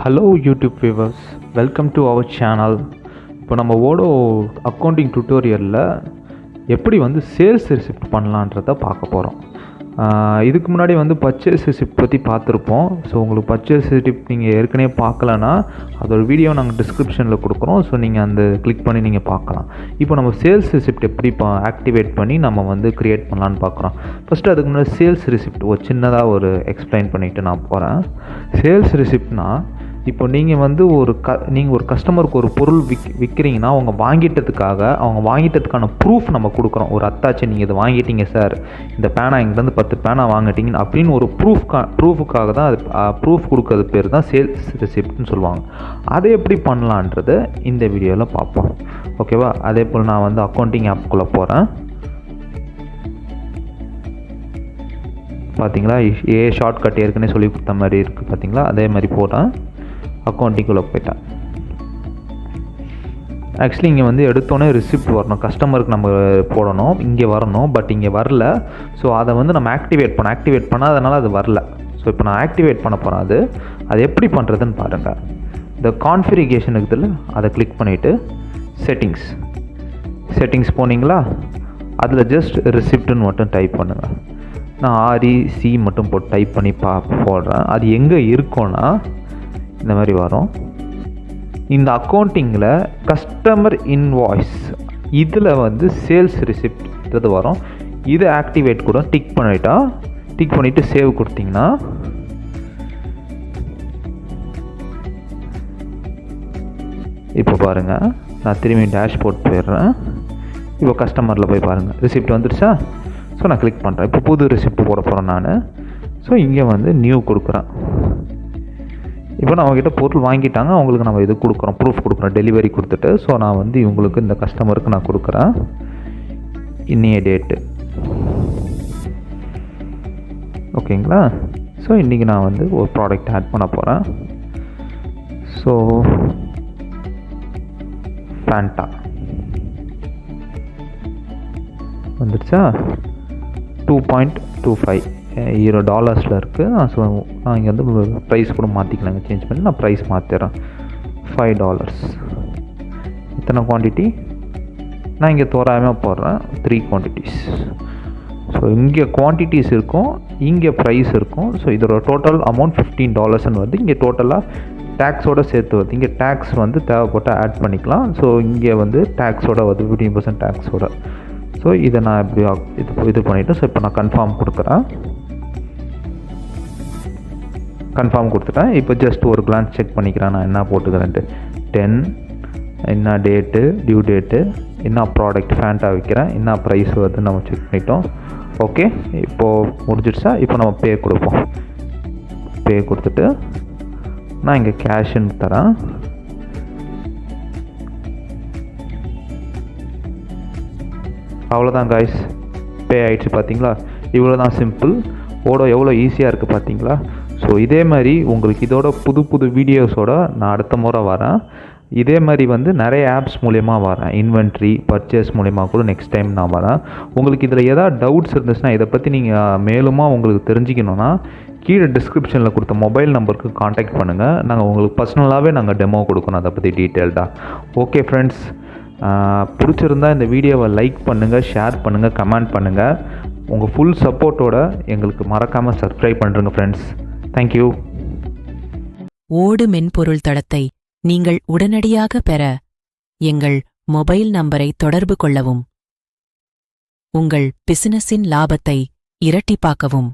Hello YouTube viewers, welcome to our channel. இப்போ நம்ம ஓடோ accounting டுட்டோரியலில் எப்படி சேல்ஸ் ரிசிப்ட் பண்ணலான்றதை பார்க்க போகிறோம். இதுக்கு முன்னாடி பர்ச்சேஸ் ரிசிப்ட் பற்றி பார்த்துருப்போம். ஸோ உங்களுக்கு பர்ச்சேஸ் ரிசிப்ட் நீங்கள் ஏற்கனவே பார்க்கலன்னா அதோட வீடியோ நாங்கள் டிஸ்கிரிப்ஷனில் கொடுக்குறோம். ஸோ நீங்கள் அந்த கிளிக் பண்ணி நீங்கள் பார்க்கலாம். இப்போ நம்ம சேல்ஸ் ரிசிப்ட் எப்படி ஆக்டிவேட் பண்ணி நம்ம க்ரியேட் பண்ணலான்னு பார்க்குறோம். ஃபஸ்ட்டு அதுக்கு முன்னாடி சேல்ஸ் ரிசிப்ட் ஒரு சின்னதாக ஒரு எக்ஸ்பிளைன் பண்ணிவிட்டு நான் போகிறேன். சேல்ஸ் ரிசிப்ட்னா இப்போ நீங்கள் ஒரு கஸ்டமருக்கு ஒரு பொருள் விற்கிறீங்கன்னா அவங்க வாங்கிட்டதுக்கான ப்ரூஃப் நம்ம கொடுக்குறோம். ஒரு அத்தாச்சி நீங்கள் இதை வாங்கிட்டீங்க சார், இந்த பேனா எங்கிட்ட 10 பேனா வாங்கிட்டீங்க அப்படின்னு ஒரு ப்ரூஃபுக்காக தான் அது ப்ரூஃப் கொடுக்கறது பேர் தான் சேல்ஸ் ரிசிப்ட்னு சொல்லுவாங்க. அதை எப்படி பண்ணலான்றதை இந்த வீடியோவில் பார்ப்போம். ஓகேவா? அதே போல் நான் அக்கௌண்டிங் ஆப்குள்ளே போகிறேன். பார்த்தீங்களா, ஷார்ட்கட் ஏற்கனவே சொல்லி கொடுத்த மாதிரி இருக்குது. பார்த்தீங்களா, அதே மாதிரி போகிறேன். அக்கௌண்டிங்குள்ளே போயிட்டேன். ஆக்சுவலி இங்கே எடுத்தோன்னே ரிசிப்ட் வரணும், கஸ்டமருக்கு நம்ம போடணும், இங்கே வரணும். பட் இங்கே வரல. ஸோ அதை நம்ம ஆக்டிவேட் பண்ணால் அதனால் அது வரல. ஸோ இப்போ நான் ஆக்டிவேட் பண்ண போகிறேன். அது எப்படி பண்ணுறதுன்னு பாருங்கள். இந்த கான்ஃபிகரேஷன் இருக்குதுல்ல, அதை கிளிக் பண்ணிவிட்டு செட்டிங்ஸ் போனீங்களா, அதில் ஜஸ்ட் ரிசிப்ட்னு மட்டும் டைப் பண்ணுங்கள். நான் REC மட்டும் போட்டு டைப் பண்ணி போடுறேன். அது எங்கே இருக்கும்னா இந்த மாதிரி வரும். இந்த அக்கௌண்டிங்கில் கஸ்டமர் இன்வாய்ஸ் இதில் சேல்ஸ் ரிசிப்ட் வரும். இதை ஆக்டிவேட் கூட டிக் பண்ணிவிட்டு சேவ் கொடுத்தீங்கன்னா இப்போ பாருங்கள், நான் திரும்பி டேஷ்போர்ட் போயிடுறேன். இப்போ கஸ்டமரில் போய் பாருங்கள், ரிசிப்ட் வந்துடுச்சா? ஸோ நான் கிளிக் பண்ணுறேன். இப்போ புது ரிசிப்ட் போட போகிறேன் நான். ஸோ இங்கே நியூ கொடுக்குறேன். இப்போ நான் அவங்ககிட்ட பொருள் வாங்கிட்டாங்க, அவங்களுக்கு நம்ம இது கொடுக்குறோம், ப்ரூஃப் கொடுக்குறோம், டெலிவரி கொடுத்துட்டு. ஸோ நான் இவங்களுக்கு இந்த கஸ்டமருக்கு நான் கொடுக்குறேன் இன்னைய டேட்டு. ஓகேங்களா? ஸோ இன்றைக்கி நான் ஒரு ப்ராடக்ட் ஆட் பண்ண போகிறேன். ஸோ ஃபேண்டா வந்துடுச்சா? $2.25 இருக்குது. ஸோ நான் இங்கே ப்ரைஸ் கூட மாற்றிக்கலாங்க, சேஞ்ச் பண்ணி நான் ப்ரைஸ் மாற்றிடுறேன். $5. இத்தனை குவான்டிட்டி நான் இங்கே தோராயமாக போடுறேன், 3 குவான்டிட்டிஸ். ஸோ இங்கே குவான்டிட்டிஸ் இருக்கும், இங்கே ப்ரைஸ் இருக்கும். ஸோ இதோட டோட்டல் அமௌண்ட் $15 வருது. இங்கே டோட்டலாக டேக்ஸோடு சேர்த்து வருது. இங்கே டேக்ஸ் தேவைப்பட்டால் ஆட் பண்ணிக்கலாம். ஸோ இங்கே டேக்ஸோட வருது, 15% டேக்ஸோட. ஸோ இதை நான் எப்படி இது பண்ணிவிட்டு, ஸோ இப்போ நான் கன்ஃபார்ம் கொடுத்துட்டேன். இப்போ ஜஸ்ட் ஒரு கிளான்ஸ் செக் பண்ணிக்கிறேன் நான் என்ன போட்டுக்கிறேன்ட்டு. 10 என்ன டேட்டு, டியூ டேட்டு, என்ன ப்ராடக்ட் ஃபேண்டா வைக்கிறேன், என்ன ப்ரைஸ் வருதுன்னு நம்ம செக் பண்ணிட்டோம். ஓகே, இப்போது முடிஞ்சிடுச்சா? இப்போ நம்ம பே கொடுத்துட்டு நான் இங்கே கேஷுன்னு தரேன். அவ்வளோதான் காய்ஸ், பே ஆகிடுச்சு. பார்த்தீங்களா, இவ்வளோ தான் சிம்பிள். ஓடோ எவ்வளோ ஈஸியாக இருக்குது பார்த்தீங்களா? ஸோ இதே மாதிரி உங்களுக்கு இதோட புது வீடியோஸோட நான் அடுத்த முறை வரேன். இதே மாதிரி நிறைய ஆப்ஸ் மூலயமா வரேன், இன்வென்ட்ரி பர்ச்சேஸ் மூலயமா கூட நெக்ஸ்ட் டைம் நான் வரேன். உங்களுக்கு இதில் ஏதாவது டவுட்ஸ் இருந்துச்சுன்னா, இதை பற்றி நீங்கள் மேலுமா உங்களுக்கு தெரிஞ்சுக்கணுன்னா கீழே டிஸ்கிரிப்ஷனில் கொடுத்த மொபைல் நம்பருக்கு காண்டாக்ட் பண்ணுங்கள். நாங்கள் உங்களுக்கு பர்சனலாகவே டெமோ கொடுக்கணும் அதை பற்றி டீட்டெயில்டாக. ஓகே ஃப்ரெண்ட்ஸ், பிடிச்சிருந்தா இந்த வீடியோவை லைக் பண்ணுங்கள், ஷேர் பண்ணுங்கள், கமெண்ட் பண்ணுங்கள். உங்கள் ஃபுல் சப்போர்ட்டோட எங்களுக்கு மறக்காமல் சப்ஸ்கிரைப் பண்ணுறங்க ஃப்ரெண்ட்ஸ். தேங்க்யூ. ஓடு மென்பொருள் தளத்தை நீங்கள் உடனடியாக பெற எங்கள் மொபைல் நம்பரை தொடர்பு கொள்ளவும். உங்கள் பிசினஸின் லாபத்தை இரட்டிப்பாக்கவும்.